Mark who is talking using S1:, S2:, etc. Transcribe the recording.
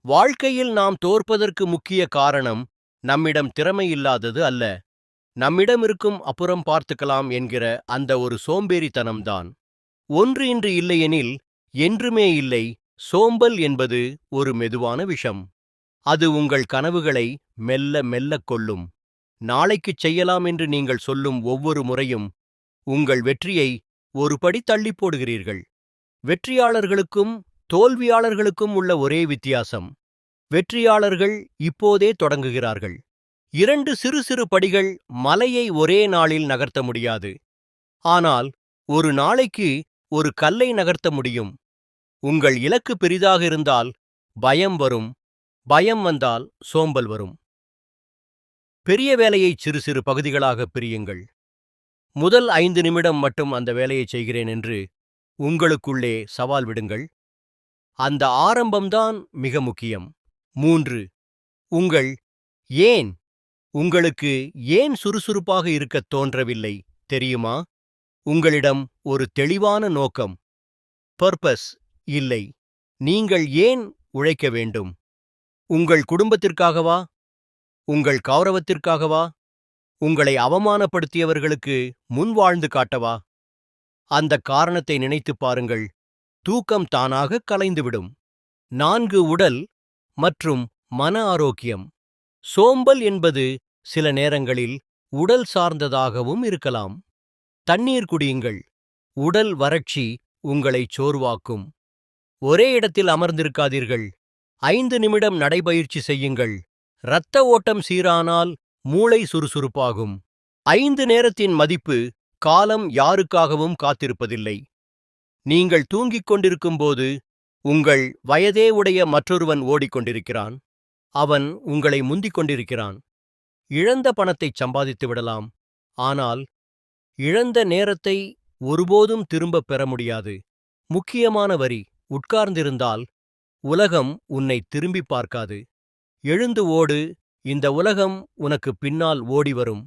S1: வாழ்க்கையில் நாம் தோற்பதற்கு முக்கிய காரணம் நம்மிடம் திறமை இல்லாதது அல்ல, நம்மிடம் இருக்கும் அப்புறம் பார்த்துக்கலாம் என்கிற அந்த ஒரு சோம்பேறித்தனம்தான். ஒன்று இன்று இல்லையெனில் என்றுமே இல்லை. சோம்பல் என்பது ஒரு மெதுவான விஷம். அது உங்கள் கனவுகளை மெல்ல மெல்லக் கொல்லும். நாளைக்குச் செய்யலாம் என்று நீங்கள் சொல்லும் ஒவ்வொரு முறையும் உங்கள் வெற்றியை ஒரு படி தள்ளிப் போடுகிறீர்கள். வெற்றியாளர்களுக்கும் தோல்வியாளர்களுக்கும் உள்ள ஒரே வித்தியாசம், வெற்றியாளர்கள் இப்போதே தொடங்குகிறார்கள். 2 சிறு சிறு படிகள் மலையை ஒரே நாளில் நகர்த்த முடியாது. ஆனால் ஒரு நாளைக்கு ஒரு கல்லை நகர்த்த முடியும். உங்கள் இலக்கு பெரிதாக இருந்தால் பயம் வரும், பயம் வந்தால் சோம்பல் வரும். பெரிய வேலையை சிறு சிறு பகுதிகளாக பிரியுங்கள். முதல் 5 நிமிடம் மட்டும் அந்த வேலையை செய்கிறேன் என்று உங்களுக்குள்ளே சவால் விடுங்கள். அந்த ஆரம்பம்தான் மிக முக்கியம். 3. உங்கள் ஏன். உங்களுக்கு ஏன் சுறுசுறுப்பாக இருக்கத் தோன்றவில்லை தெரியுமா? உங்களிடம் ஒரு தெளிவான நோக்கம், பர்பஸ் இல்லை. நீங்கள் ஏன் உழைக்க வேண்டும்? உங்கள் குடும்பத்திற்காகவா? உங்கள் கௌரவத்திற்காகவா? உங்களை அவமானப்படுத்தியவர்களுக்கு முன் வாழ்ந்து காட்டவா? அந்த காரணத்தை நினைத்துப் பாருங்கள். தூக்கம் தானாக கலைந்துவிடும். 4. உடல் மற்றும் மன ஆரோக்கியம். சோம்பல் என்பது சில நேரங்களில் உடல் சார்ந்ததாகவும் இருக்கலாம். தண்ணீர் குடியுங்கள். உடல் வறட்சி உங்களை சோர்வாக்கும். ஒரே இடத்தில் அமர்ந்திருக்காதீர்கள். 5 நிமிடம் நடைபயிற்சி செய்யுங்கள். இரத்த ஓட்டம் சீரானால் மூளை சுறுசுறுப்பாகும். 5 நேரத்தின் மதிப்பு. காலம் யாருக்காகவும் காத்திருப்பதில்லை. நீங்கள் தூங்கிக் கொண்டிருக்கும்போது உங்கள் வயதே உடைய மற்றொருவன் ஓடிக்கொண்டிருக்கிறான். அவன் உங்களை முந்திக் கொண்டிருக்கிறான். இழந்த பணத்தைச் சம்பாதித்து விடலாம், ஆனால் இழந்த நேரத்தை ஒருபோதும் திரும்பப் பெற முடியாது. முக்கியமான வரி, உட்கார்ந்திருந்தால் உலகம் உன்னை திரும்பிப் பார்க்காது. எழுந்து ஓடு, இந்த உலகம் உனக்கு பின்னால் ஓடி வரும்.